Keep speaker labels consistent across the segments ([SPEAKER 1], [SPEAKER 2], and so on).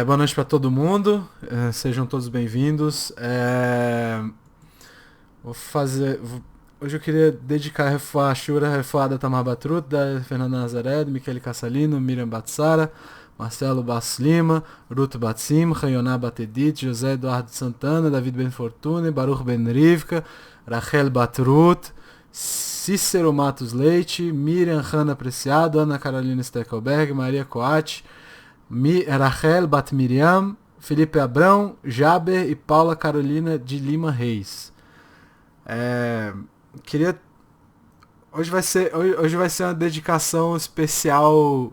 [SPEAKER 1] Boa noite para todo mundo, sejam todos bem-vindos. Vou fazer. Hoje eu queria dedicar a refuá Shura, refuá da Tamar Batrut, da Fernanda Nazaré, do Michele Cassalino, Miriam Batsara, Marcelo Bass Lima, Ruth Batsim, Rayoná Batedit, José Eduardo Santana, David Ben Fortune, Baruch Ben Rivka, Rachel Batrut, Cícero Matos Leite, Miriam Hanna Preciado, Ana Carolina Steckelberg, Maria Coate, Rachel Bat Miriam, Felipe Abrão, Jaber e Paula Carolina de Lima Reis. Queria hoje vai ser uma dedicação especial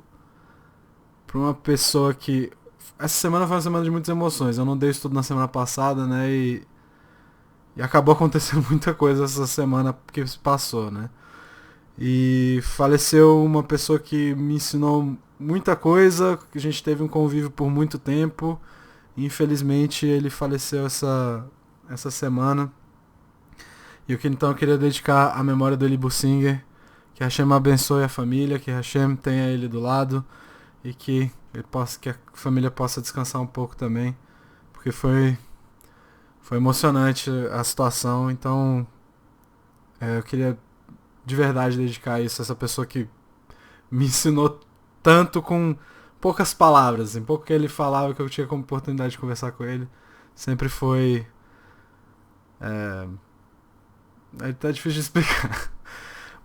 [SPEAKER 1] para uma pessoa que essa semana foi uma semana de muitas emoções. Eu não dei estudo na semana passada, né? E acabou acontecendo muita coisa essa semana que se passou, né? E faleceu uma pessoa que me ensinou muita coisa, que a gente teve um convívio por muito tempo. E infelizmente ele faleceu essa semana. E então eu queria dedicar a memória do Eli Bussinger. Que Hashem abençoe a família, que Hashem tenha ele do lado e que a família possa descansar um pouco também. Porque foi emocionante a situação. Então eu queria de verdade dedicar isso a essa pessoa que me ensinou tanto com poucas palavras, em pouco que ele falava que eu tinha como oportunidade de conversar com ele. Sempre foi. É tá difícil de explicar.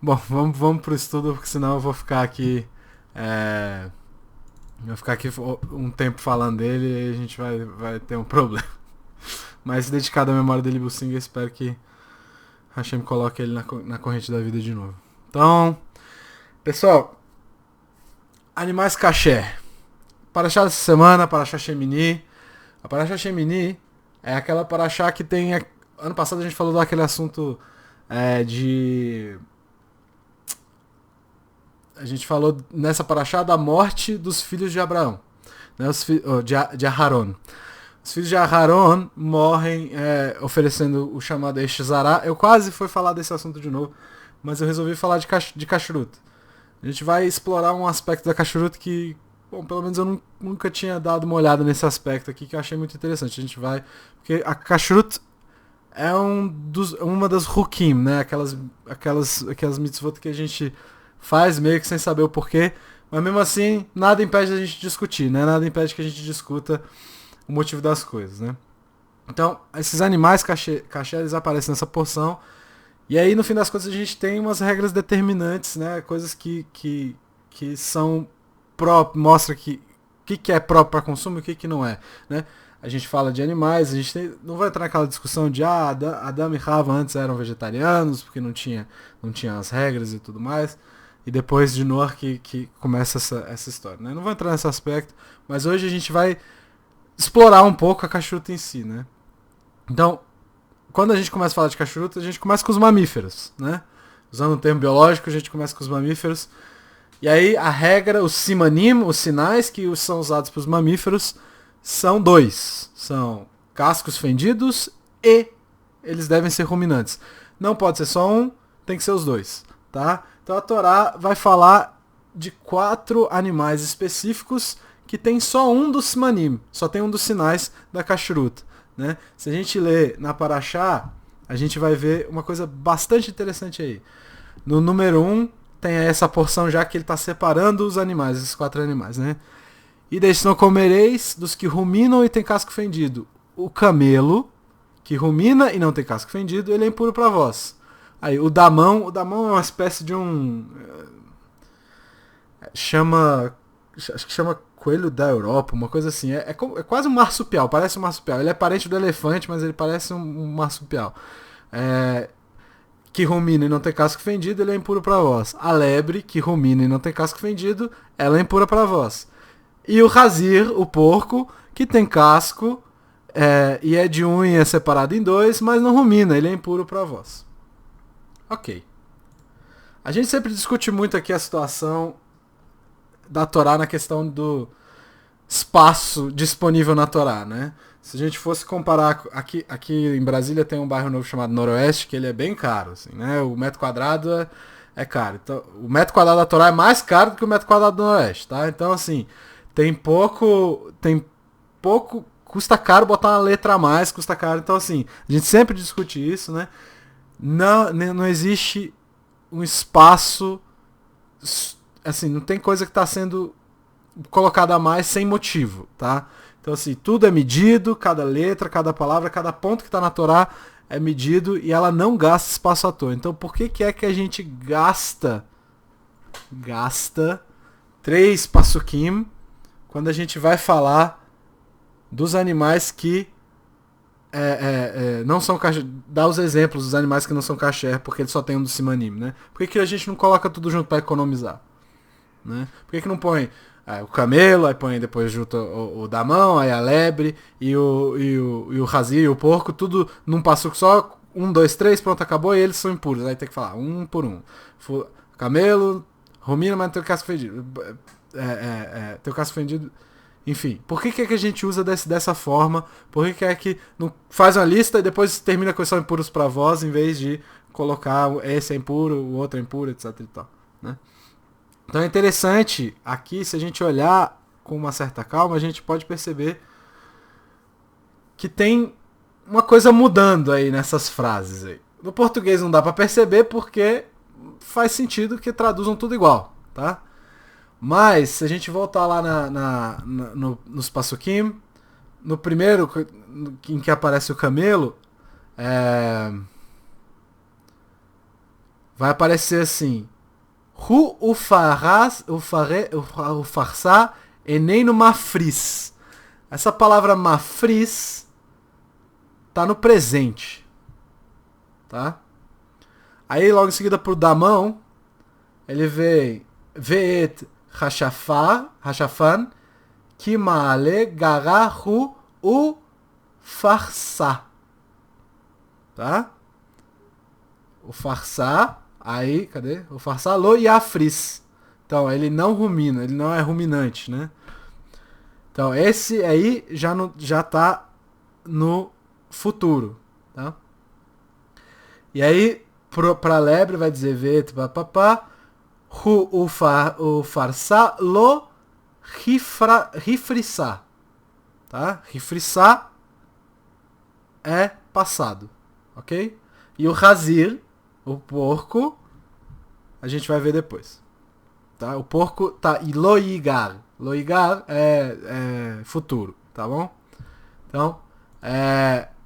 [SPEAKER 1] Bom, vamos pro estudo, porque senão eu vou ficar aqui. Vou ficar aqui um tempo falando dele e a gente vai ter um problema. Mas dedicado à memória dele, Bussinger, espero que Hashem coloque ele na corrente da vida de novo. Então, pessoal, animais caché. Paraxá dessa semana, Paraxá Shemini. A Paraxá Shemini é aquela Paraxá que tem. Ano passado a gente falou daquele assunto de. A gente falou nessa Paraxá da morte dos filhos de Abraão, né, de Aharon. Os filhos de Aharon morrem oferecendo o chamado Eshzará. Eu quase fui falar desse assunto de novo, mas eu resolvi falar de Kashrut. A gente vai explorar um aspecto da Kashrut que, bom, pelo menos eu nunca tinha dado uma olhada nesse aspecto aqui, que eu achei muito interessante. A gente vai... Porque a Kashrut é uma das Hukim, né? Aquelas mitzvot que a gente faz meio que sem saber o porquê, mas mesmo assim, nada impede a gente discutir, né? Nada impede que a gente discuta o motivo das coisas, né? Então, esses animais caché eles aparecem nessa porção. E aí, no fim das contas, a gente tem umas regras determinantes, né? Coisas que são mostra que é próprio para consumo e o que não é, né? A gente fala de animais, a gente não vai entrar naquela discussão de Adão e Rava antes eram vegetarianos, porque não tinha as regras e tudo mais. E depois de Noah que começa essa história, né? Não vou entrar nesse aspecto, mas hoje a gente vai explorar um pouco a Kashrut em si, né? Então, quando a gente começa a falar de Kashrut, a gente começa com os mamíferos, né? Usando um termo biológico, a gente começa com os mamíferos. E aí a regra, os simanim, os sinais que são usados para os mamíferos são dois. São cascos fendidos e eles devem ser ruminantes. Não pode ser só um, tem que ser os dois, tá? Então a Torá vai falar de 4 animais específicos que tem só um dos simanim, só tem um dos sinais da Kashrut, né? Se a gente ler na Paraxá, a gente vai ver uma coisa bastante interessante aí. No número 1 tem essa porção já que ele está separando os animais, esses 4 animais, né? E destes não comereis dos que ruminam e tem casco fendido. O camelo, que rumina e não tem casco fendido, ele é impuro para vós. Aí, o damão é uma espécie de um... Acho que chama coelho da Europa, uma coisa assim. É quase um marsupial, parece um marsupial. Ele é parente do elefante, mas ele parece um marsupial. Que rumina e não tem casco fendido, ele é impuro para vós. A lebre, que rumina e não tem casco fendido, ela é impura para vós. E o razir, o porco, que tem casco e é de unha separado em 2, mas não rumina, ele é impuro para vós. Ok. A gente sempre discute muito aqui a situação da Torá na questão do espaço disponível na Torá, né? Se a gente fosse comparar, aqui em Brasília tem um bairro novo chamado Noroeste, que ele é bem caro, assim, né? O metro quadrado é caro. Então, o metro quadrado da Torá é mais caro do que o metro quadrado do Noroeste, tá? Então, assim, tem pouco, custa caro botar uma letra a mais, custa caro. Então, assim, a gente sempre discute isso, né? Não existe um espaço, assim, não tem coisa que está sendo colocada a mais sem motivo, tá? Então, assim, tudo é medido, cada letra, cada palavra, cada ponto que está na Torá é medido e ela não gasta espaço à toa. Então, por que é que a gente gasta 3 pasukim quando a gente vai falar dos animais que não são kasher? Dá os exemplos dos animais que não são kasher, porque eles só tem um do simanim, né? Por que a gente não coloca tudo junto para economizar? Né? Por que não põe o camelo, aí põe depois junto o damão, aí a lebre e o razir e o porco, tudo num passuco só, 1, 2, 3, pronto, acabou, e eles são impuros. Aí tem que falar um por um. Camelo, rumina, mas não tem o casco fendido. Tem o casco fendido. Enfim, por que a gente usa dessa forma? Por que é que não faz uma lista e depois termina com são impuros para vós, em vez de colocar esse é impuro, o outro é impuro, etc e tal, né? Então é interessante aqui, se a gente olhar com uma certa calma, a gente pode perceber que tem uma coisa mudando aí nessas frases aí. No português não dá para perceber porque faz sentido que traduzam tudo igual, tá? Mas se a gente voltar lá nos pasukim, no primeiro em que aparece o camelo, vai aparecer assim: Hu ufarsa enei no mafris. Essa palavra mafris tá no presente, tá? Aí logo em seguida pro damão, ele vem veet rachafan kimale garahu u farsa, tá? O farsa, aí, cadê? O farsa lo yafris. Então, ele não rumina, ele não é ruminante, né? Então, esse aí já tá no futuro, tá? E aí, pra lebre vai dizer vet papapá, o farsa lo rifrissá, tá? Rifrissá é passado, ok? E o razir, o porco, a gente vai ver depois, tá? O porco tá e loigar. Loigar é futuro, tá bom? Então,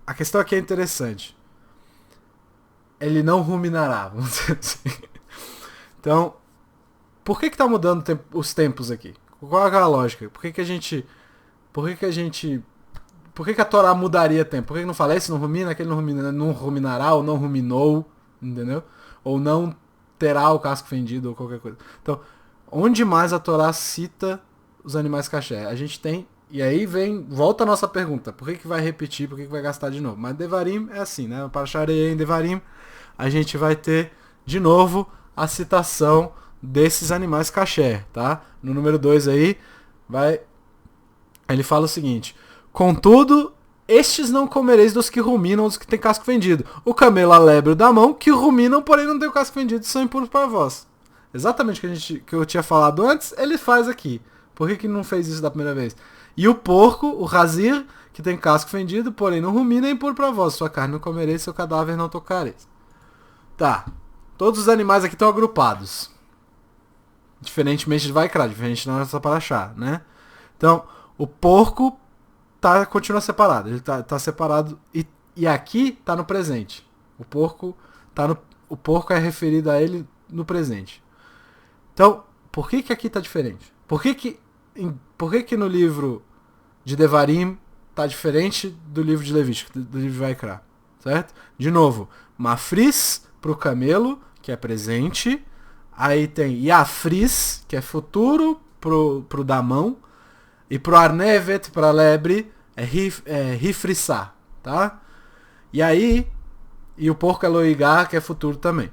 [SPEAKER 1] a questão aqui é interessante. Ele não ruminará, vamos dizer assim. Então, por que tá mudando os tempos aqui? Qual é a lógica? Por que a Torá mudaria tempo? Por que não fala esse não rumina, aquele não ruminará, ou não ruminou, entendeu? Ou não terá o casco fendido, ou qualquer coisa. Então, onde mais a Torá cita os animais kasher? A gente tem, e aí volta a nossa pergunta, por que vai repetir, por que vai gastar de novo? Mas Devarim é assim, né? Para Sharei em Devarim, a gente vai ter, de novo, a citação desses animais kasher, tá? No número 2 aí, ele fala o seguinte: contudo, estes não comereis dos que ruminam, dos que têm casco fendido. O camelo, a lebre e o damão, que ruminam, porém não têm o casco fendido, são impuros para vós. Exatamente o que eu tinha falado antes, ele faz aqui. Por que não fez isso da primeira vez? E o porco, o razir, que tem casco fendido, porém não rumina, é impuro para vós. Sua carne não comereis, seu cadáver não tocareis. Tá. Todos os animais aqui estão agrupados. Diferentemente de Vaikra, diferente da nossa paraxá, né? Então, o porco continua separado. Ele tá separado e aqui tá no presente. O porco é referido a ele no presente. Então, por que aqui tá diferente? Por que no livro de Devarim tá diferente do livro de Levítico, do livro de Vaikra, certo? De novo, Mafris pro camelo, que é presente. Aí tem Yafris, que é futuro pro damão. E pro Arnevet, pra lebre, é Rifrissá, tá? E aí, e o porco é Loigar, que é futuro também.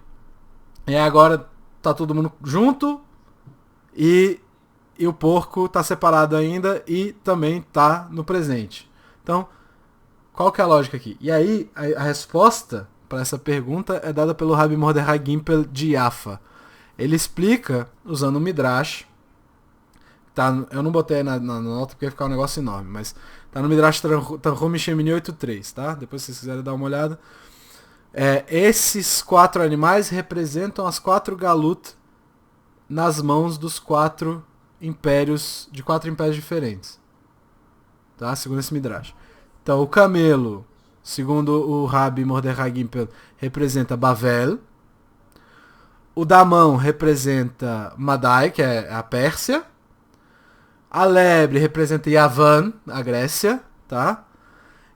[SPEAKER 1] E agora tá todo mundo junto e o porco tá separado ainda e também tá no presente. Então, qual que é a lógica aqui? E aí, a resposta para essa pergunta é dada pelo Rabbi Mordechai Gimpel de Yafa. Ele explica, usando o Midrash, Tá, eu não botei na nota porque ia ficar um negócio enorme, mas tá no Midrash Tanhumi Shemini 8.3, tá? Depois se vocês quiserem dar uma olhada. Esses 4 animais representam as 4 galut nas mãos dos 4 impérios, de 4 impérios diferentes. Tá? Segundo esse Midrash. Então, o camelo, segundo o Rabbi Mordechai Gimpel, representa Bavel. O Damão representa Madai, que é a Pérsia. A lebre representa Yavan, a Grécia, tá?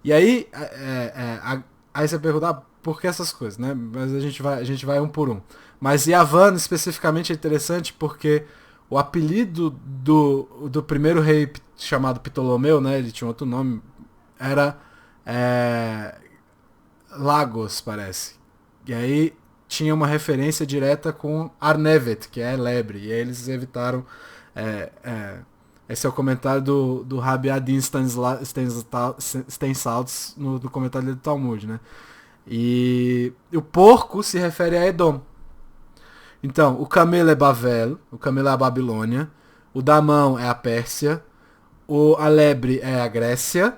[SPEAKER 1] E aí, aí você pergunta, por que essas coisas, né? Mas a gente vai um por um. Mas Yavan, especificamente, é interessante porque o apelido do primeiro rei chamado Ptolomeu, né? Ele tinha outro nome, era Lagos, parece. E aí tinha uma referência direta com Arnevet, que é lebre. E aí eles evitaram... esse é o comentário do Rabbi Adin Steinsaltz no comentário dele do Talmud, né? E o porco se refere a Edom. Então, o camelo é Bavel, o camelo é a Babilônia, o damão é a Pérsia, a lebre é a Grécia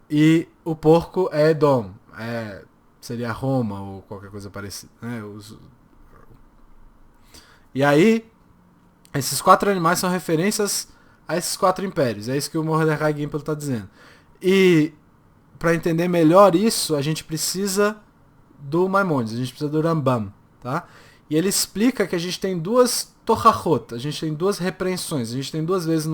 [SPEAKER 1] e o porco é Edom. Seria Roma ou qualquer coisa parecida, né? E aí, esses 4 animais são referências a esses 4 impérios. É isso que o Mordechai Gimpel está dizendo. E para entender melhor isso, a gente precisa do Maimonides, a gente precisa do Rambam, tá? E ele explica que a gente tem 2 torachot, a gente tem 2 repreensões, a gente tem 2 vezes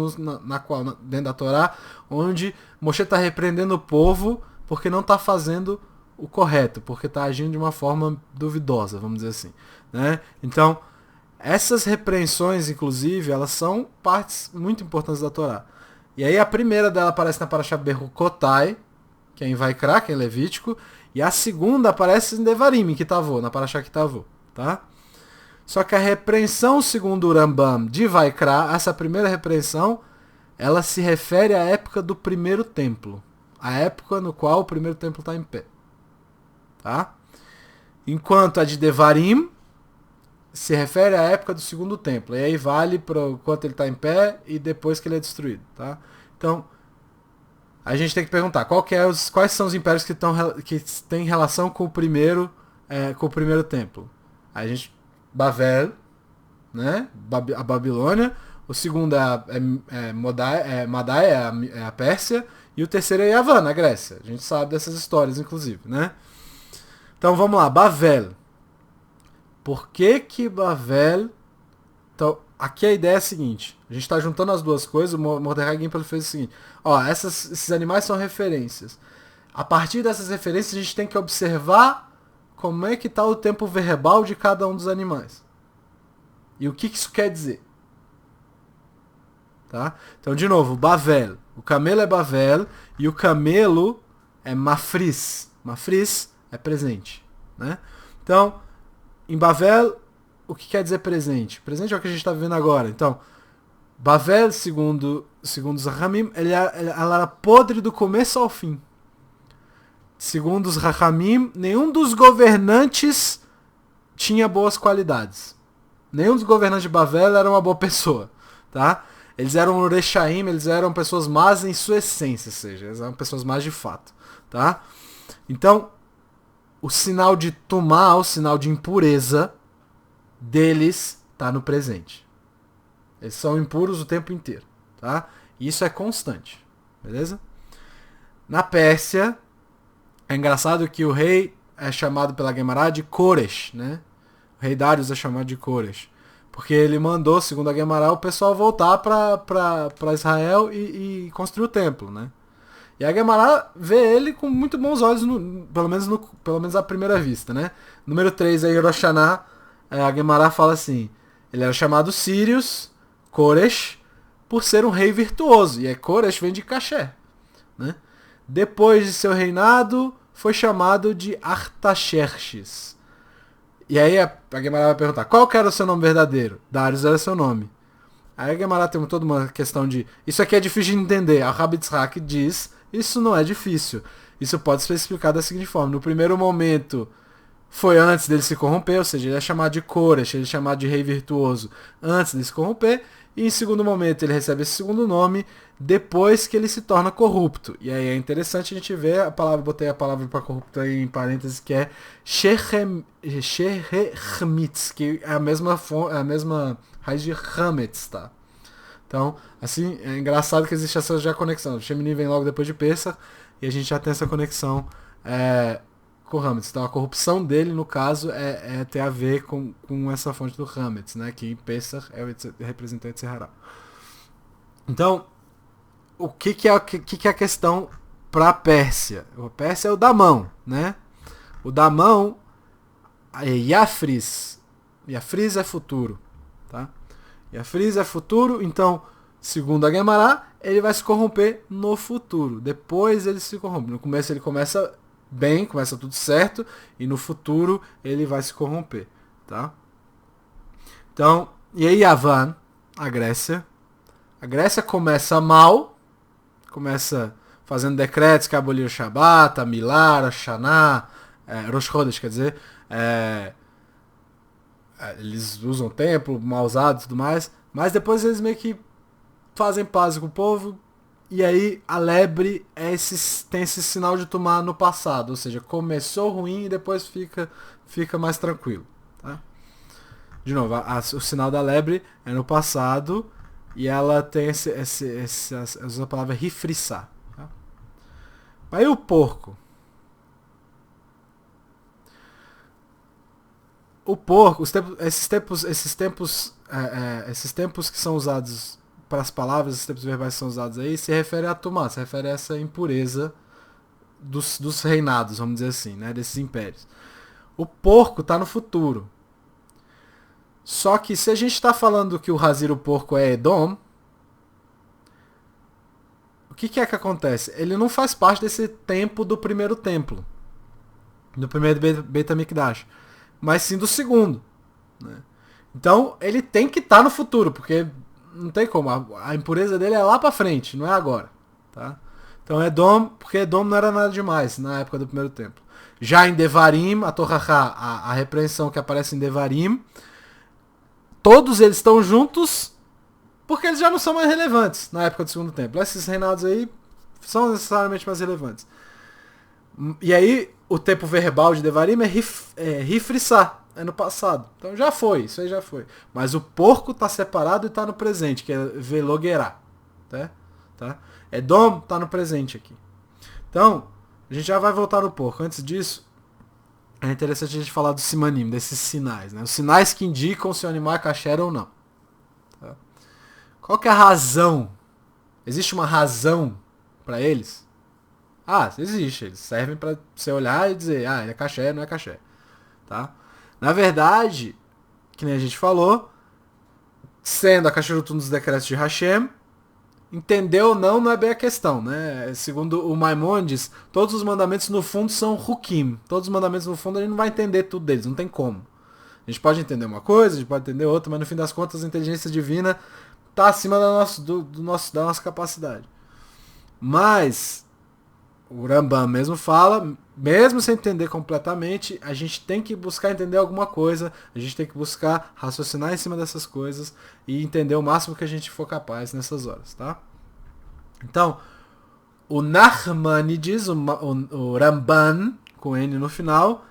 [SPEAKER 1] dentro da Torá, onde Moshe está repreendendo o povo porque não está fazendo o correto, porque está agindo de uma forma duvidosa, vamos dizer assim, né? Então, essas repreensões, inclusive, elas são partes muito importantes da Torá. E aí a primeira dela aparece na Parashat Berukotai, que é em Vaikra, que é em Levítico, e a segunda aparece em Devarim, em Kitavô, na Parashat Kitavô, tá? Só que a repreensão, segundo o Rambam, de Vaikra, essa primeira repreensão, ela se refere à época do primeiro templo, a época no qual o primeiro templo está em pé, tá? Enquanto a de Devarim se refere à época do segundo templo. E aí vale para quanto ele está em pé e depois que ele é destruído, tá? Então, a gente tem que perguntar quais são os impérios que têm relação com o primeiro templo. A gente Bavel, né? A Babilônia. O segundo Madai, é a Pérsia. E o terceiro é Yavan, a Grécia. A gente sabe dessas histórias, inclusive, né? Então vamos lá, Bavel. Por que Bavel... Então, aqui a ideia é a seguinte. A gente está juntando as duas coisas. O Mordechai Gimpel fez o seguinte. Ó, esses animais são referências. A partir dessas referências, a gente tem que observar como é que está o tempo verbal de cada um dos animais. E o que isso quer dizer. Tá? Então, de novo, Bavel. O camelo é Bavel e o camelo é Mafris. Mafris é presente. Né? Então... Em Bavel, o que quer dizer presente? Presente é o que a gente está vivendo agora. Então, Bavel, segundo os Rahamim, ela era podre do começo ao fim. Segundo os Rahamim, nenhum dos governantes tinha boas qualidades. Nenhum dos governantes de Bavel era uma boa pessoa. Tá? Eles eram Rechaim, eles eram pessoas más em sua essência, ou seja, eles eram pessoas más de fato. Tá? Então, o sinal de tumá, o sinal de impureza deles está no presente. Eles são impuros o tempo inteiro, tá? E isso é constante, beleza? Na Pérsia, é engraçado que o rei é chamado pela Gemara de Koresh, né? O rei Darius é chamado de Koresh. Porque ele mandou, segundo a Gemara, o pessoal voltar para Israel e construir o templo, né? E a Gemara vê ele com muito bons olhos, pelo menos à primeira vista, né? Número 3 aí, Rosh Hashanah, a Gemara fala assim, ele era chamado Sirius, Koresh, por ser um rei virtuoso. E Koresh vem de Caché, né? Depois de seu reinado, foi chamado de Artaxerxes. E aí a Gemara vai perguntar, qual que era o seu nome verdadeiro? Darius era seu nome. Aí a Gemara tem toda uma questão de... Isso aqui é difícil de entender. A Rabbi Tzhak diz... Isso não é difícil. Isso pode ser explicado da seguinte forma. No primeiro momento, foi antes dele se corromper, ou seja, ele é chamado de Koresh, ele é chamado de rei virtuoso antes de se corromper. E em segundo momento ele recebe esse segundo nome depois que ele se torna corrupto. E aí é interessante a gente ver a palavra, botei a palavra para corrupto aí em parênteses, que é Sheremitz, que é a mesma raiz de Hametz, tá? Então, assim, é engraçado que existe essa já conexão. O Shemini vem logo depois de Pesach e a gente já tem essa conexão com o Hametz. Então, a corrupção dele, no caso, é ter a ver com essa fonte do Hametz, né? Que em Pesach representa Yetzirah. Então, o que é a questão para a Pérsia? A Pérsia é o Damão, né? O Damão é Yafris. Yafris é futuro, tá? Yafris é futuro, então, segundo a Gemara, ele vai se corromper no futuro. Depois ele se corrompe. No começo ele começa bem, começa tudo certo, e no futuro ele vai se corromper, tá? Então, e aí Yavan, a Grécia começa mal, começa fazendo decretos que aboliram o Shabat, a Milar, a Shana, Rosh Chodesh, quer dizer, eles usam templo, mal usado e tudo mais, mas depois eles meio que fazem paz com o povo, e aí a lebre tem esse sinal de tomar no passado, ou seja, começou ruim e depois fica mais tranquilo. Tá? De novo, o sinal da lebre é no passado e ela tem usa a palavra rifriçar. Tá? Aí o porco. O porco, esses tempos que são usados para as palavras, esses tempos verbais que são usados aí, se refere a tomar, se refere a essa impureza dos reinados, vamos dizer assim, né, desses impérios. O porco está no futuro. Só que se a gente está falando que o Hazir, o porco, é Edom, o que é que acontece? Ele não faz parte desse tempo do primeiro templo, do primeiro Beit HaMikdash, mas sim do segundo. Né? Então ele tem que estar no futuro, porque não tem como, a impureza dele é lá pra frente, não é agora. Tá? Então Edom, porque Edom não era nada demais na época do primeiro templo. Já em Devarim, a Torahá, a repreensão que aparece em Devarim, todos eles estão juntos porque eles já não são mais relevantes na época do segundo templo. Esses reinados aí são necessariamente mais relevantes. E aí, o tempo verbal de Devarim é rifriçar, é no passado. Então já foi, isso aí já foi. Mas o porco está separado e está no presente, que é veloguerá. Tá? Edom está no presente aqui. Então, a gente já vai voltar no porco. Antes disso, é interessante a gente falar do simanim, desses sinais. Né? Os sinais que indicam se o animal é kasher ou não. Tá? Qual que é a razão? Existe uma razão para eles? Existe. Eles servem para você olhar e dizer, ele é kasher, não é kasher. Tá? Na verdade, que nem a gente falou, sendo a kasherut um dos decretos de Hashem, entender ou não é bem a questão, né? Segundo o Maimonides, todos os mandamentos no fundo são hukim. Todos os mandamentos no fundo a gente não vai entender tudo deles, não tem como. A gente pode entender uma coisa, a gente pode entender outra, mas no fim das contas a inteligência divina está acima da nossa capacidade. Mas o Rambam mesmo fala, mesmo sem entender completamente, a gente tem que buscar entender alguma coisa, a gente tem que buscar raciocinar em cima dessas coisas e entender o máximo que a gente for capaz nessas horas, tá? Então, o Nachmanides, o Ramban, com N no final,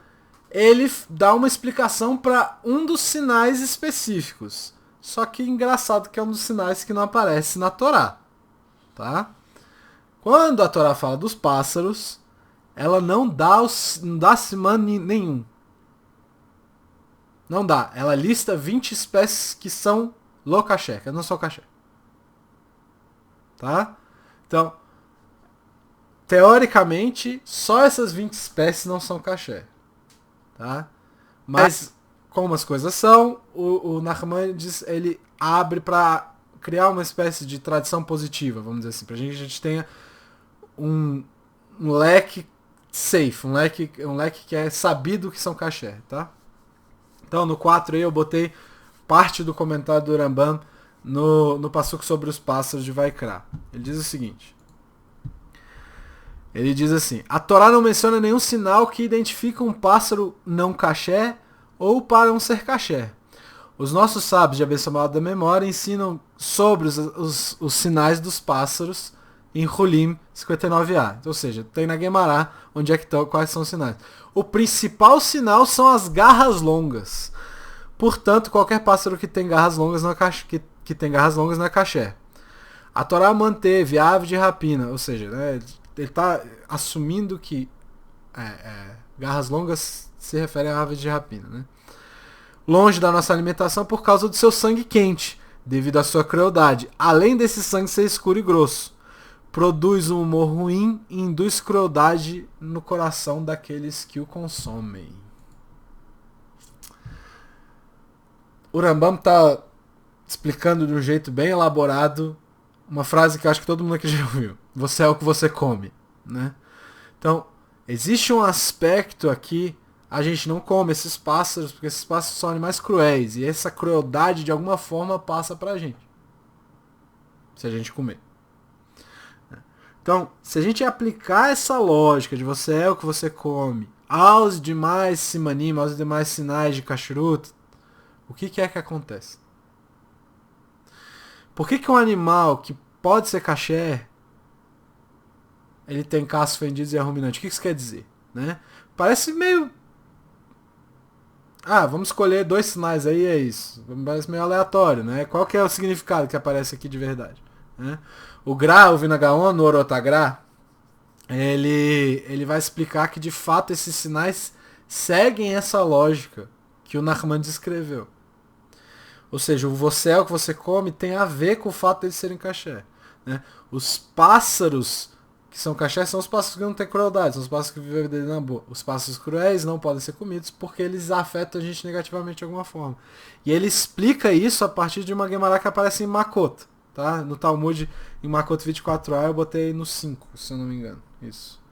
[SPEAKER 1] ele dá uma explicação para um dos sinais específicos. Só que engraçado que é um dos sinais que não aparece na Torá, tá? Quando a Torá fala dos pássaros, ela não dá siman nenhum. Não dá. Ela lista 20 espécies que são lo kasher, que não são kasher. Tá? Então, teoricamente, só essas 20 espécies não são kasher. Tá? Mas, como as coisas são, o Nachmanides, ele abre para criar uma espécie de tradição positiva, vamos dizer assim, pra gente, a gente tenha um leque safe, um leque que é sabido que são kasher, tá? Então no 4 aí eu botei parte do comentário do Rambam no passuco sobre os pássaros de Vaikra. Ele diz o seguinte: ele diz assim: a Torá não menciona nenhum sinal que identifica um pássaro não kasher ou para um ser kasher. Os nossos sábios de abençoada memória ensinam sobre os sinais dos pássaros em Hulim 59a. Ou seja, tem na Guemará onde é que estão, quais são os sinais. O principal sinal são as garras longas. Portanto, qualquer pássaro que tem garras longas não é que tem garras longas não é caché. A Torá manteve a ave de rapina, ou seja, né, ele está assumindo que garras longas se referem a ave de rapina, né? Longe da nossa alimentação por causa do seu sangue quente, devido à sua crueldade. Além desse sangue ser escuro e grosso, produz um humor ruim e induz crueldade no coração daqueles que o consomem. O Rambam está explicando de um jeito bem elaborado uma frase que eu acho que todo mundo aqui já ouviu. Você é o que você come, né? Então, existe um aspecto aqui, a gente não come esses pássaros, porque esses pássaros são animais cruéis, e essa crueldade de alguma forma passa pra gente, se a gente comer. Então, se a gente aplicar essa lógica de você é o que você come aos demais simanim, aos demais sinais de kashrut, o que é que acontece? Por que um animal que pode ser kasher, ele tem cascos fendidos e é ruminante? O que isso quer dizer? Né? Parece meio... vamos escolher 2 sinais aí, é isso. Parece meio aleatório, né? Qual que é o significado que aparece aqui de verdade? Né? O Gra, o Vinagaon, no Orotagra, ele vai explicar que de fato esses sinais seguem essa lógica que o Nachman descreveu. Ou seja, o você é o que você come tem a ver com o fato de eles serem kasher. Né? Os pássaros que são kasher são os pássaros que não têm crueldade, são os pássaros que vivem na boa. Os pássaros cruéis não podem ser comidos porque eles afetam a gente negativamente de alguma forma. E ele explica isso a partir de uma Guemará que aparece em Makot. Tá? No Talmud, em Makot 24a, eu botei no 5, se eu não me engano. Isso.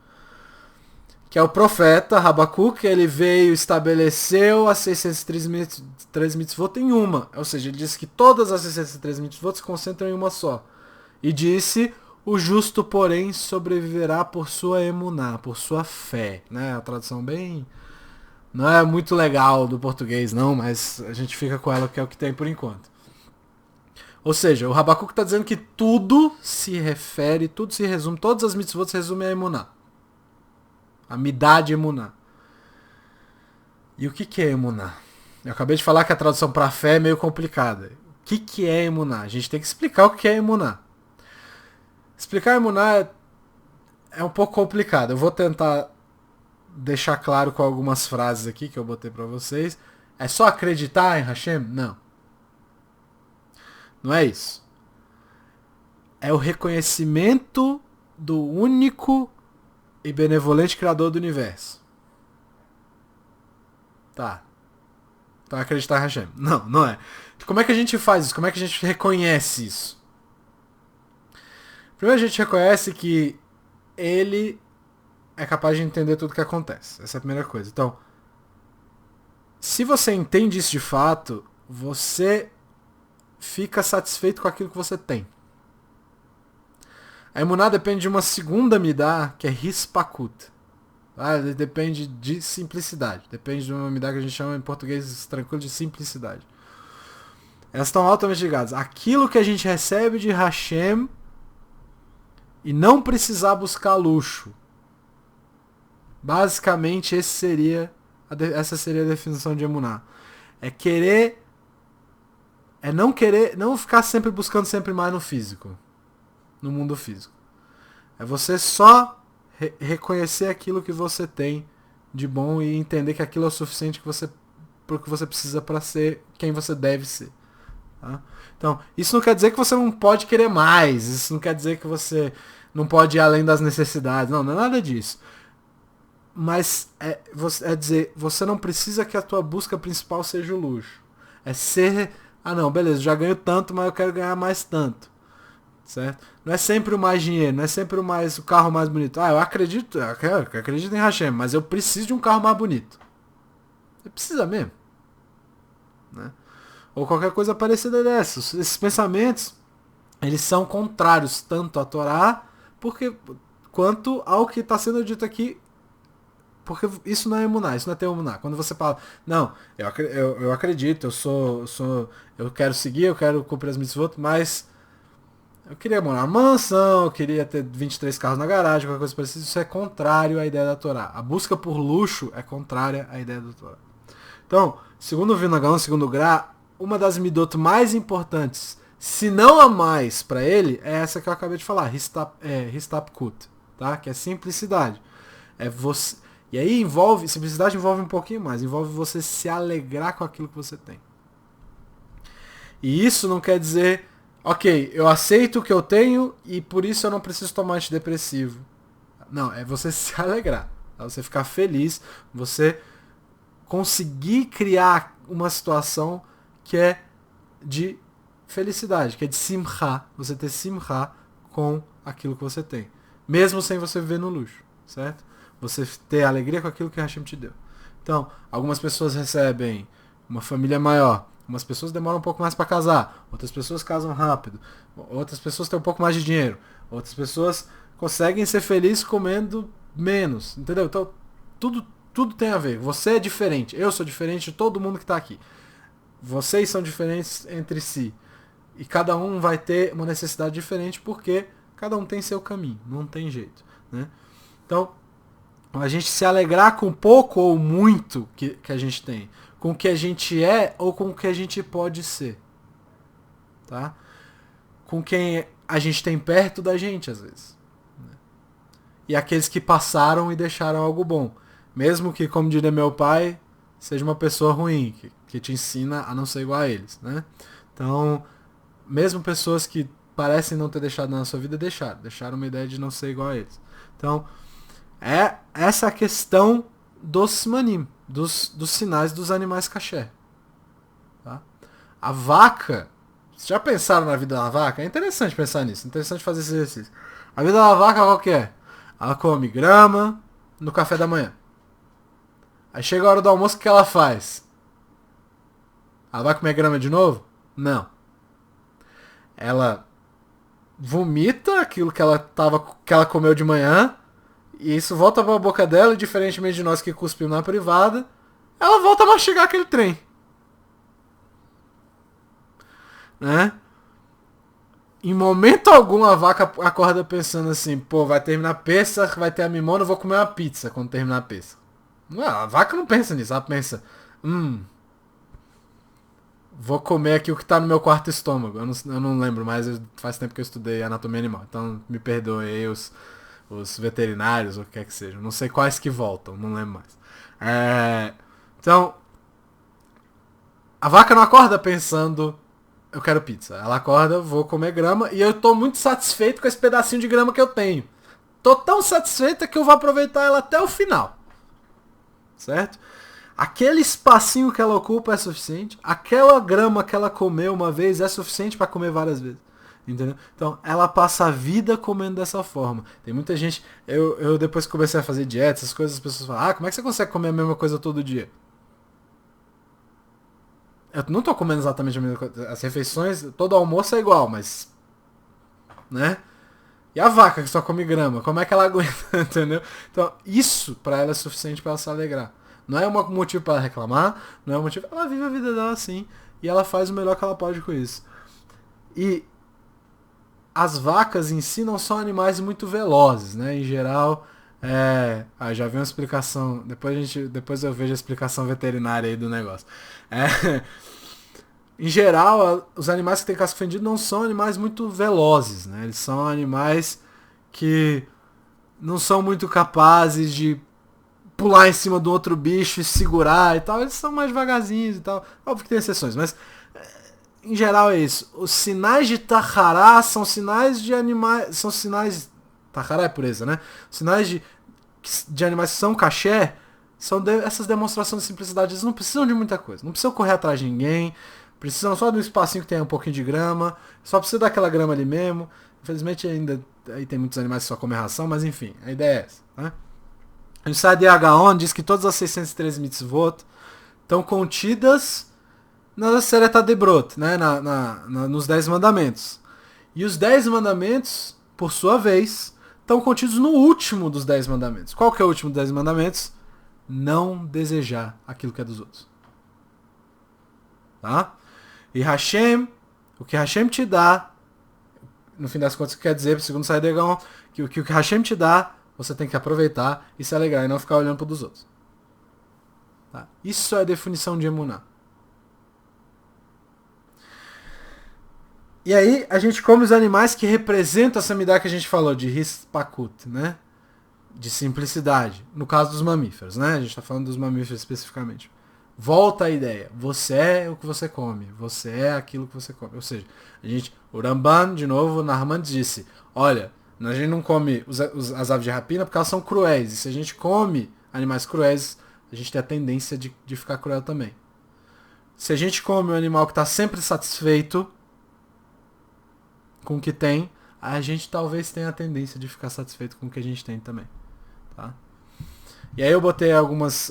[SPEAKER 1] Que é o profeta Habacuc, ele veio, estabeleceu as 603 mitzvot em uma. Ou seja, ele disse que todas as 603 mitzvot se concentram em uma só. E disse, o justo, porém, sobreviverá por sua emuná, por sua fé. Né? A tradução bem... não é muito legal do português, não, mas a gente fica com ela, que é o que tem por enquanto. Ou seja, o Habacuc está dizendo que tudo se refere, tudo se resume, todas as mitzvot se resumem a emuná. A midá de emuná. E o que é emuná? Eu acabei de falar que a tradução para fé é meio complicada. O que é emuná? A gente tem que explicar o que é emuná. Explicar emuná é um pouco complicado. Eu vou tentar deixar claro com algumas frases aqui que eu botei para vocês. É só acreditar em Hashem? Não. Não é isso. É o reconhecimento do único e benevolente Criador do Universo. Tá. Então acreditar em Hashem. Não, não é. Como é que a gente faz isso? Como é que a gente reconhece isso? Primeiro a gente reconhece que ele é capaz de entender tudo o que acontece. Essa é a primeira coisa. Então, se você entende isso de fato, você fica satisfeito com aquilo que você tem. A emuná depende de uma segunda midá, que é hispakut. Depende de simplicidade. Depende de uma midá que a gente chama em português tranquilo de simplicidade. Elas estão altamente ligadas. Aquilo que a gente recebe de Hashem e não precisar buscar luxo. Basicamente, essa seria a definição de emuná. É querer... é não ficar sempre buscando sempre mais no físico. No mundo físico. É você só reconhecer aquilo que você tem de bom e entender que aquilo é o suficiente pro que você precisa para ser quem você deve ser. Tá? Então, isso não quer dizer que você não pode querer mais. Isso não quer dizer que você não pode ir além das necessidades. Não é nada disso. Mas é dizer, você não precisa que a tua busca principal seja o luxo. É ser... não, beleza, já ganho tanto, mas eu quero ganhar mais tanto. Certo? Não é sempre o mais dinheiro, não é sempre o carro mais bonito. Eu acredito em Hashem, mas eu preciso de um carro mais bonito. Você precisa mesmo. Né? Ou qualquer coisa parecida dessas. Esses pensamentos, eles são contrários tanto à Torá quanto ao que está sendo dito aqui porque isso não é emuná, isso não é ter emuná. Quando você fala, não, eu acredito, eu quero seguir, eu quero cumprir as mitzvot, mas eu queria morar numa mansão, eu queria ter 23 carros na garagem, qualquer coisa parecida, isso é contrário à ideia da Torá. A busca por luxo é contrária à ideia da Torá. Então, segundo o Vilna Gaon, segundo o Gra, uma das midot mais importantes, se não a mais para ele, é essa que eu acabei de falar, Histapkut, tá? Que é simplicidade. É você. E aí simplicidade envolve um pouquinho mais, envolve você se alegrar com aquilo que você tem. E isso não quer dizer, ok, eu aceito o que eu tenho e por isso eu não preciso tomar antidepressivo. Não, é você se alegrar, tá? Você ficar feliz, você conseguir criar uma situação que é de felicidade, que é de simcha, você ter simcha com aquilo que você tem, mesmo sem você viver no luxo, certo? Você ter alegria com aquilo que Hashem te deu. Então, algumas pessoas recebem uma família maior, umas pessoas demoram um pouco mais para casar, outras pessoas casam rápido, outras pessoas têm um pouco mais de dinheiro, outras pessoas conseguem ser felizes comendo menos, entendeu? Então, tudo tem a ver. Você é diferente, eu sou diferente de todo mundo que está aqui. Vocês são diferentes entre si. E cada um vai ter uma necessidade diferente porque cada um tem seu caminho, não tem jeito, né? Então, a gente se alegrar com pouco ou muito que a gente tem, com o que a gente é ou com o que a gente pode ser, tá? Com quem a gente tem perto da gente, às vezes. Né? E aqueles que passaram e deixaram algo bom. Mesmo que, como diria meu pai, seja uma pessoa ruim, que te ensina a não ser igual a eles, né? Então, mesmo pessoas que parecem não ter deixado na sua vida, deixaram uma ideia de não ser igual a eles. Então, é essa a questão dos simanim, dos sinais dos animais caché. Tá? A vaca, vocês já pensaram na vida da vaca? É interessante pensar nisso, é interessante fazer esse exercício. A vida da vaca qual que é? Ela come grama no café da manhã. Aí chega a hora do almoço, o que ela faz? Ela vai comer grama de novo? Não. Ela vomita aquilo que ela comeu de manhã, e isso volta para a boca dela, e diferentemente de nós que cuspimos na privada, ela volta a mastigar aquele trem. Né? Em momento algum a vaca acorda pensando assim, pô, vai terminar a Pessach, vai ter a mimona, eu vou comer uma pizza quando terminar a Pessach. Não, a vaca não pensa nisso, ela pensa, vou comer aqui o que tá no meu quarto estômago. Eu não lembro mais, faz tempo que eu estudei anatomia animal, então me perdoem aí os veterinários, ou o que quer que seja. Não sei quais que voltam, não lembro mais. Então, a vaca não acorda pensando, eu quero pizza. Ela acorda, vou comer grama, e eu tô muito satisfeito com esse pedacinho de grama que eu tenho. Tô tão satisfeita que eu vou aproveitar ela até o final. Certo? Aquele espacinho que ela ocupa é suficiente. Aquela grama que ela comeu uma vez é suficiente para comer várias vezes. Entendeu? Então, ela passa a vida comendo dessa forma. Tem muita gente... Eu depois que comecei a fazer dieta, essas coisas, as pessoas falam, como é que você consegue comer a mesma coisa todo dia? Eu não tô comendo exatamente a mesma coisa. As refeições, todo almoço é igual, mas... Né? E a vaca que só come grama, como é que ela aguenta, entendeu? Então, isso pra ela é suficiente pra ela se alegrar. Não é um motivo pra ela reclamar, não é um motivo... Ela vive a vida dela assim, e ela faz o melhor que ela pode com isso. E as vacas em si não são animais muito velozes, né? Em geral, já vi uma explicação, depois eu vejo a explicação veterinária aí do negócio. Em geral, os animais que têm casco fendido não são animais muito velozes, né? Eles são animais que não são muito capazes de pular em cima do outro bicho e segurar e tal. Eles são mais devagarzinhos e tal. Óbvio que tem exceções, mas em geral é isso. Os sinais de Tahará são sinais de animais... São sinais... Tahará é pureza, né? Os sinais de animais que são caché são essas demonstrações de simplicidade. Eles não precisam de muita coisa. Não precisam correr atrás de ninguém. Precisam só de um espacinho que tenha um pouquinho de grama. Só precisa daquela grama ali mesmo. Infelizmente ainda aí tem muitos animais que só comem ração, mas enfim, a ideia é essa. Né? O Saadia Gaon diz que todas as 613 mitzvot estão contidas na Sereta Debrot, né? Nos 10 mandamentos. E os 10 mandamentos, por sua vez, estão contidos no último dos 10 mandamentos. Qual que é o último dos 10 mandamentos? não desejar aquilo que é dos outros. Tá? E Hashem, o que Hashem te dá, no fim das contas, quer dizer, segundo o Saidegon, que o que Hashem te dá, você tem que aproveitar e se alegrar e não ficar olhando para dos outros. Tá? Isso é a definição de Emuná. E aí a gente come os animais que representam essa midá que a gente falou, de hispakut, né? De simplicidade. No caso dos mamíferos, né? A gente está falando dos mamíferos especificamente. Volta a ideia. Você é o que você come. Você é aquilo que você come. Ou seja, o Ramban, de novo, o Nahman disse, olha, a gente não come as aves de rapina porque elas são cruéis. E se a gente come animais cruéis, a gente tem a tendência de ficar cruel também. Se a gente come um animal que está sempre satisfeito com o que tem, a gente talvez tenha a tendência de ficar satisfeito com o que a gente tem também. Tá? E aí eu botei algumas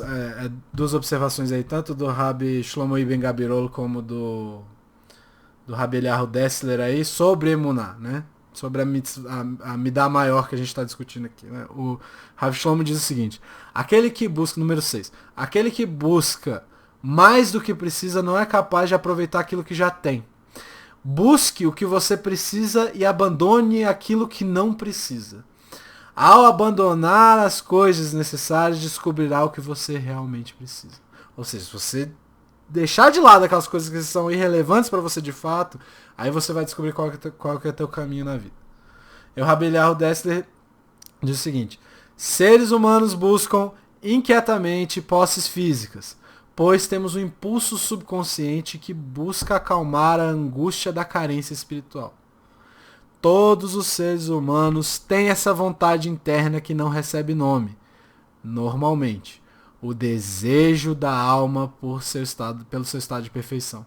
[SPEAKER 1] duas observações aí, tanto do Rabbi Shlomo Ibn Gabirol como do Rabbi Eliyahu Dessler aí, sobre Emuná, né? Sobre a midá maior que a gente está discutindo aqui. Né? O Rabbi Shlomo diz o seguinte, aquele que busca, número 6, aquele que busca mais do que precisa não é capaz de aproveitar aquilo que já tem. Busque o que você precisa e abandone aquilo que não precisa. Ao abandonar as coisas necessárias, descobrirá o que você realmente precisa. Ou seja, se você deixar de lado aquelas coisas que são irrelevantes para você de fato, aí você vai descobrir qual que é o teu caminho na vida. E o Rabbi Eliyahu Dessler diz o seguinte, seres humanos buscam inquietamente posses físicas, pois temos um impulso subconsciente que busca acalmar a angústia da carência espiritual. Todos os seres humanos têm essa vontade interna que não recebe nome. Normalmente, o desejo da alma pelo seu estado de perfeição.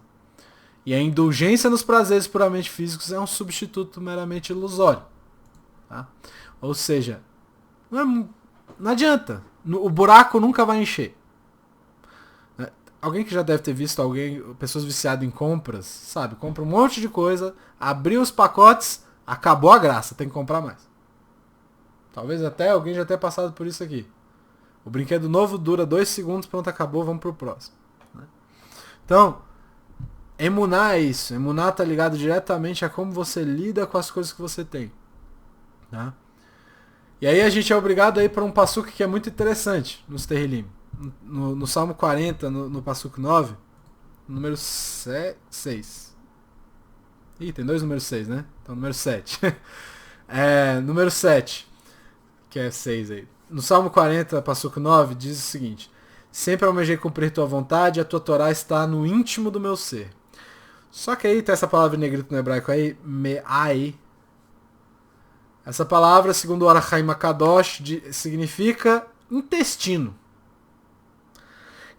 [SPEAKER 1] E a indulgência nos prazeres puramente físicos é um substituto meramente ilusório. Tá? Ou seja, não adianta. O buraco nunca vai encher. Alguém que já deve ter visto pessoas viciadas em compras, sabe? Compra um monte de coisa, abriu os pacotes, acabou a graça, tem que comprar mais. Talvez até alguém já tenha passado por isso aqui. O brinquedo novo dura 2 segundos, pronto, acabou, vamos pro próximo. Né? Então, Emuná é isso. Emuná tá ligado diretamente a como você lida com as coisas que você tem. Tá? E aí a gente é obrigado a ir para um passuco que é muito interessante nos Terrilim. No Salmo 40, no Passuco 9, número 6. Ih, tem 2 números 6, né? Então, número 7. Número 7, que é 6 aí. No Salmo 40, Passuco 9, diz o seguinte, sempre almejei cumprir tua vontade, a tua Torá está no íntimo do meu ser. Só que aí tem essa palavra em negrito no hebraico aí, me'ai. Essa palavra, segundo o Arachaim Akadosh, significa intestino.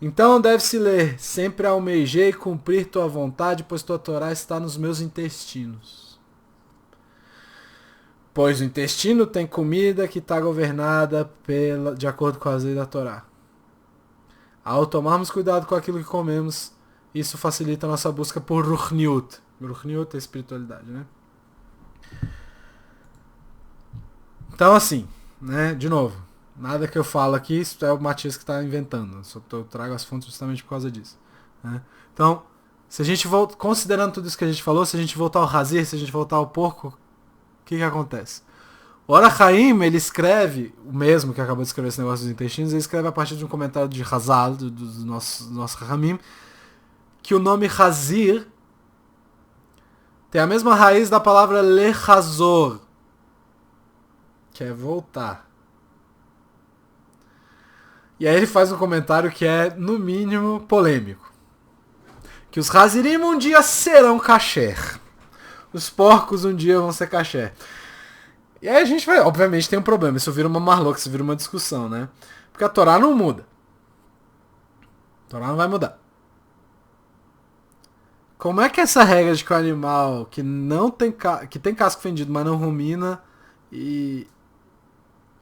[SPEAKER 1] Então deve-se ler, sempre almejei cumprir tua vontade, pois tua Torá está nos meus intestinos. Pois o intestino tem comida que está governada de acordo com as leis da Torá. Ao tomarmos cuidado com aquilo que comemos, isso facilita a nossa busca por Ruchniut. Ruchniut é espiritualidade, né? Então assim, né, de novo, nada que eu falo aqui, isso é o Matias que está inventando. Eu trago as fontes justamente por causa disso. Né? Então, se a gente considerando tudo isso que a gente falou, se a gente voltar ao Hazir, se a gente voltar ao porco, o que acontece? O Arachaim, ele escreve, o mesmo que acabou de escrever esse negócio dos intestinos, ele escreve a partir de um comentário de Hazal, do nosso Rahamim, que o nome Hazir tem a mesma raiz da palavra lechazor, que é voltar. E aí ele faz um comentário que é, no mínimo, polêmico. Que os Hazirim um dia serão kasher. Os porcos um dia vão ser kasher. E aí a gente vai, obviamente tem um problema. Isso vira uma marloca, isso vira uma discussão, né? Porque a Torá não muda. A Torá não vai mudar. Como é que essa regra de que o animal que não tem que tem casco fendido, mas não rumina e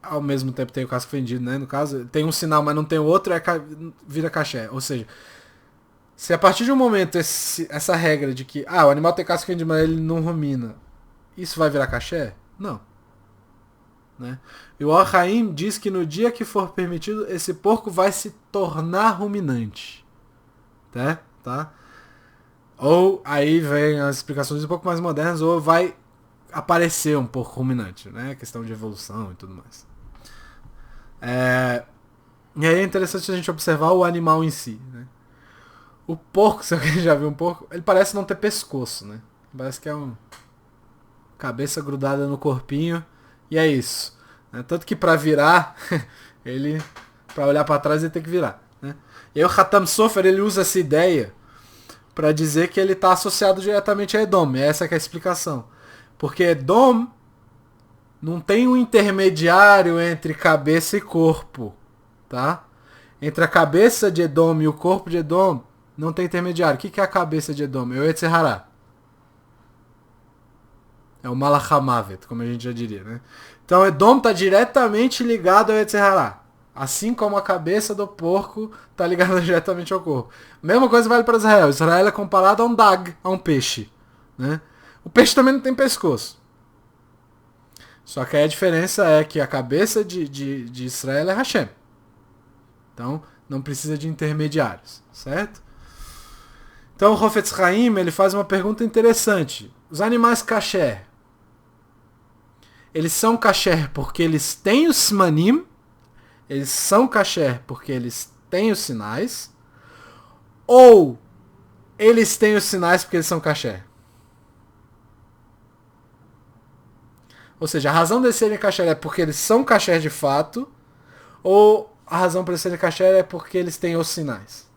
[SPEAKER 1] ao mesmo tempo tem o casco fendido, né? No caso, tem um sinal, mas não tem o outro, vira caché. Ou seja, se a partir de um momento essa regra de que o animal tem casco fendido, mas ele não rumina, isso vai virar caché? Não. né? E o Or Haim diz que no dia que for permitido, esse porco vai se tornar ruminante. Tá? Ou aí vem as explicações um pouco mais modernas, ou vai aparecer um porco ruminante, né? Questão de evolução e tudo mais. E aí é interessante a gente observar o animal em si, né? O porco, se alguém já viu um porco, ele parece não ter pescoço, né? Parece que é uma cabeça grudada no corpinho, e é isso. Né? Tanto que pra virar, pra olhar pra trás, ele tem que virar. Né? E aí o Hatam Sofer, ele usa essa ideia pra dizer que ele tá associado diretamente a Edom. Essa que é a explicação. Porque Edom não tem um intermediário entre cabeça e corpo, tá? Entre a cabeça de Edom e o corpo de Edom, não tem intermediário. O que é a cabeça de Edom? É o Yetzer Hara. É o Malachamavet, como a gente já diria, né? Então Edom está diretamente ligado ao Yetzer Hara. Assim como a cabeça do porco está ligada diretamente ao corpo. Mesma coisa vale para Israel. Israel é comparado a um dag, a um peixe. Né? O peixe também não tem pescoço. Só que aí a diferença é que a cabeça de Israel é Hashem. Então não precisa de intermediários, certo? Então o Hofetz Haim, ele faz uma pergunta interessante. Os animais kasher, eles são kasher porque eles têm os simanim, eles são kasher porque eles têm os sinais, ou eles têm os sinais porque eles são kasher? Ou seja, a razão de eles serem kasher é porque eles são kasher de fato, ou a razão para eles serem kasher é porque eles têm os sinais?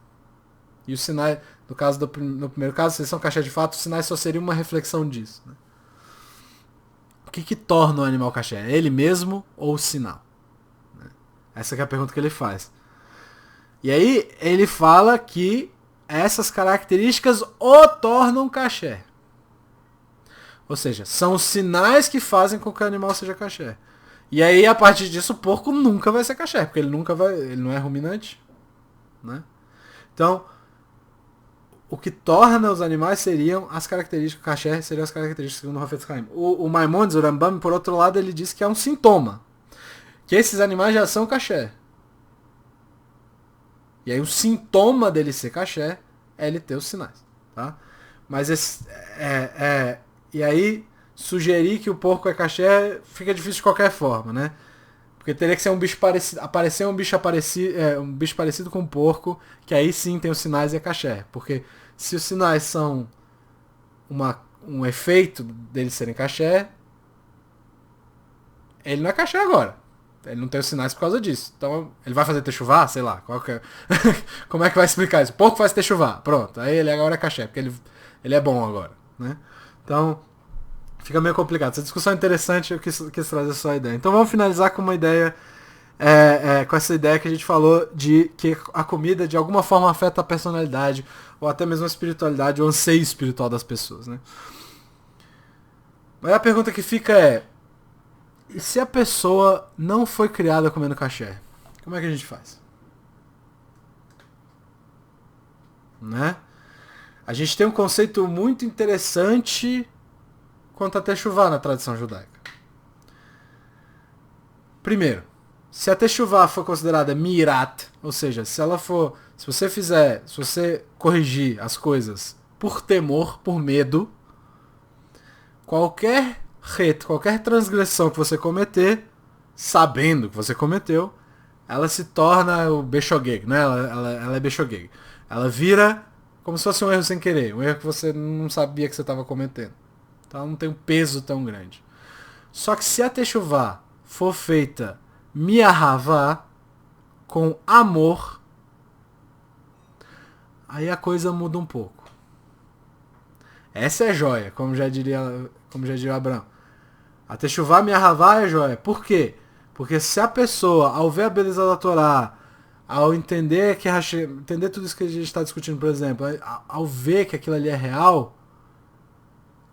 [SPEAKER 1] E os sinais, no primeiro caso, se eles são kasher de fato, os sinais só seriam uma reflexão disso. Né? O que torna o animal kasher? É ele mesmo ou o sinal? Essa é a pergunta que ele faz. E aí ele fala que essas características o tornam kasher. Ou seja, são os sinais que fazem com que o animal seja kasher. E aí, a partir disso, o porco nunca vai ser kasher, porque ele não é ruminante. Né? Então, o que torna os animais seriam as características, kasher seriam as características segundo o Hafetz Haim. O Maimonides, o Rambam, por outro lado, ele diz que é um sintoma. Que esses animais já são kasher. E aí o sintoma dele ser kasher é ele ter os sinais. Tá? Mas e aí sugerir que o porco é kasher fica difícil de qualquer forma, né? Porque teria que ser um bicho parecido, aparecer um bicho parecido com um porco, que aí sim tem os sinais e é kasher. Porque se os sinais são um efeito deles serem kasher, ele não é kasher agora. Ele não tem os sinais por causa disso. Então, ele vai fazer techuvá? Sei lá. Como é que vai explicar isso? O porco faz techuvá. Pronto. Aí ele agora é kasher, porque ele é bom agora. Né? Então, fica meio complicado. Essa discussão é interessante, eu quis trazer só a ideia. Então, vamos finalizar com uma ideia, com essa ideia que a gente falou de que a comida, de alguma forma, afeta a personalidade, ou até mesmo a espiritualidade, o anseio espiritual das pessoas. Né? Mas a pergunta que fica é: e se a pessoa não foi criada comendo kasher? Como é que a gente faz? Né? A gente tem um conceito muito interessante quanto a techuvá na tradição judaica. Primeiro, se a techuvá for considerada mirat, ou seja, se você corrigir as coisas por temor, por medo, qualquer transgressão que você cometer, sabendo que você cometeu, ela se torna o beshogeg, né? Ela é beshogeg. Ela vira como se fosse um erro sem querer, um erro que você não sabia que você estava cometendo. Então ela não tem um peso tão grande. Só que se a techuvá for feita miahavá, com amor, aí a coisa muda um pouco. Essa é joia, como já diria Abraão. A techuvá miahavá é joia. Por quê? Porque se a pessoa, ao ver a beleza da Torá, ao entender entender tudo isso que a gente está discutindo, por exemplo, ao ver que aquilo ali é real,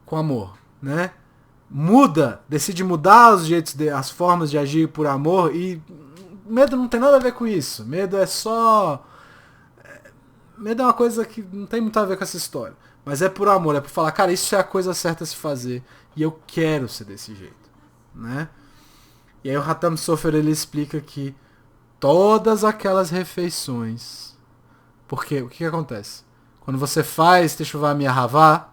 [SPEAKER 1] com amor, né? Decide mudar os jeitos, as formas de agir por amor, e medo não tem nada a ver com isso. Medo é uma coisa que não tem muito a ver com essa história. Mas é por amor, é por falar, cara, isso é a coisa certa a se fazer, e eu quero ser desse jeito, né? E aí o Hatam Sofer ele explica que todas aquelas refeições... Porque o que acontece? Quando você faz Teshuvah Miahavá,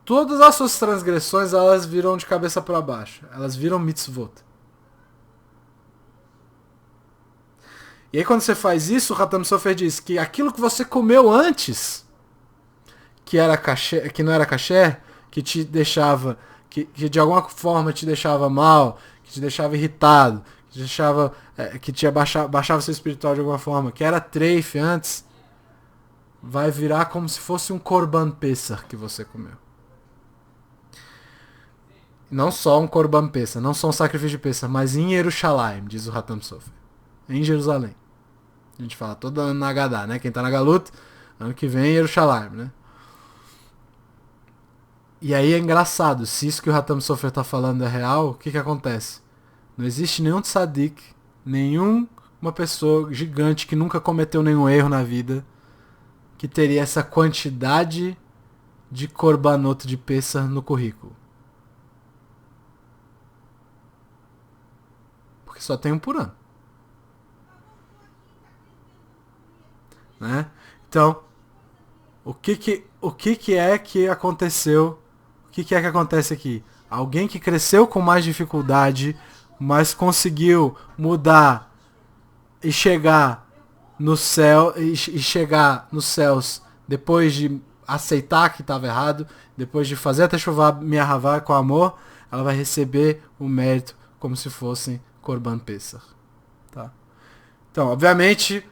[SPEAKER 1] todas as suas transgressões elas viram de cabeça para baixo. Elas viram mitzvot. E aí quando você faz isso, o Hatam Sofer diz que aquilo que você comeu antes, que não era kasher, que te deixava, que de alguma forma te deixava mal, que te deixava irritado, que te deixava, que te baixava seu espiritual de alguma forma, que era treif antes, vai virar como se fosse um Korban Pesach que você comeu. Não só um Korban Pesach, não só um sacrifício de Pesach, mas em Yerushalayim, diz o Hatam Sofer. Em Jerusalém. A gente fala todo ano na Haggadah, né? Quem tá na Galut, ano que vem em Yerushalayim, né? E aí é engraçado, se isso que o Hatam Sofer tá falando é real, o que acontece? Não existe nenhum tzadik, nenhuma pessoa gigante que nunca cometeu nenhum erro na vida, que teria essa quantidade de korbanot de Pesach no currículo. Porque só tem um por ano. Né? Então, o que é que aconteceu? O que é que acontece aqui? Alguém que cresceu com mais dificuldade, mas conseguiu mudar e chegar no céu e chegar nos céus depois de aceitar que estava errado, depois de fazer a Teshuvah Miahavá com amor, ela vai receber o mérito como se fossem Korban Pesach. Tá? Então, obviamente,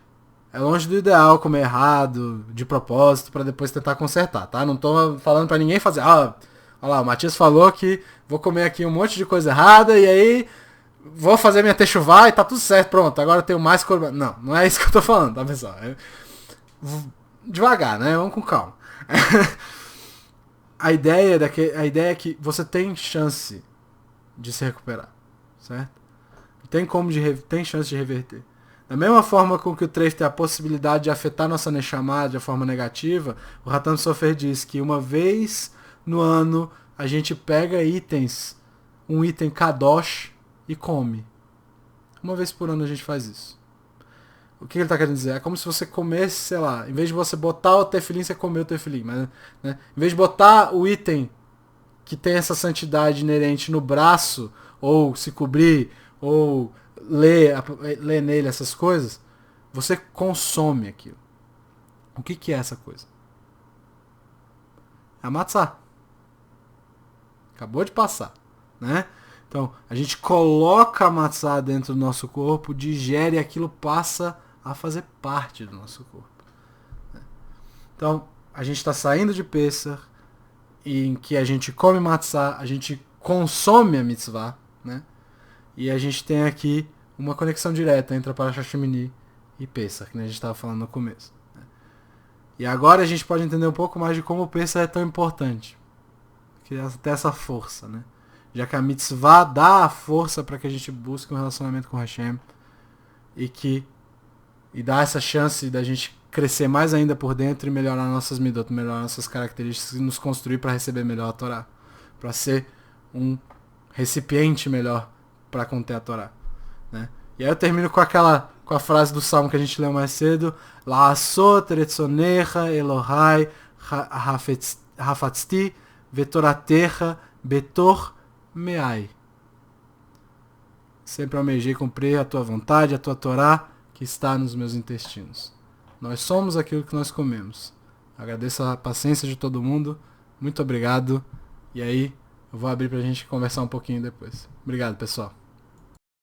[SPEAKER 1] é longe do ideal comer errado, de propósito, para depois tentar consertar, tá? Não tô falando para ninguém fazer, olha lá, o Matias falou que vou comer aqui um monte de coisa errada e aí vou fazer minha Teshuvah e tá tudo certo, pronto, agora eu tenho mais Korban. Não é isso que eu tô falando, tá, pessoal? Devagar, né? Vamos com calma. A ideia é que você tem chance de se recuperar, certo? Tem chance de reverter. Da mesma forma com que o treif tem a possibilidade de afetar nossa Neshama de forma negativa, o Hatam Sofer diz que uma vez no ano a gente pega um item kadosh e come. Uma vez por ano a gente faz isso. O que ele está querendo dizer? É como se você comesse, sei lá, em vez de você botar o tefilim, você comer o tefilim. Mas, né, em vez de botar o item que tem essa santidade inerente no braço, ou se cobrir, ou ler nele essas coisas, você consome aquilo. O que é essa coisa? É a matzah. Acabou de passar, né? Então, a gente coloca a matzah dentro do nosso corpo, digere e aquilo passa a fazer parte do nosso corpo. Então, a gente está saindo de Pesach, em que a gente come matzah, a gente consome a mitzvah, né? E a gente tem aqui uma conexão direta entre a Parashat Shemini e Pesach, que a gente estava falando no começo. Né? E agora a gente pode entender um pouco mais de como o Pesach é tão importante. Que tem essa força, né? Já que a mitzvah dá a força para que a gente busque um relacionamento com Hashem e dá essa chance da gente crescer mais ainda por dentro e melhorar nossas midot, melhorar nossas características e nos construir para receber melhor a Torá, para ser um recipiente melhor para conter a Torá, né? E aí eu termino com a frase do salmo que a gente leu mais cedo: La'asot retzonecha Elohai hafatzti vetoratecha betor meai. Sempre almejei cumprir a tua vontade, a tua Torá que está nos meus intestinos. Nós somos aquilo que nós comemos. Agradeço a paciência de todo mundo. Muito obrigado. E aí, eu vou abrir pra gente conversar um pouquinho depois. Obrigado, pessoal.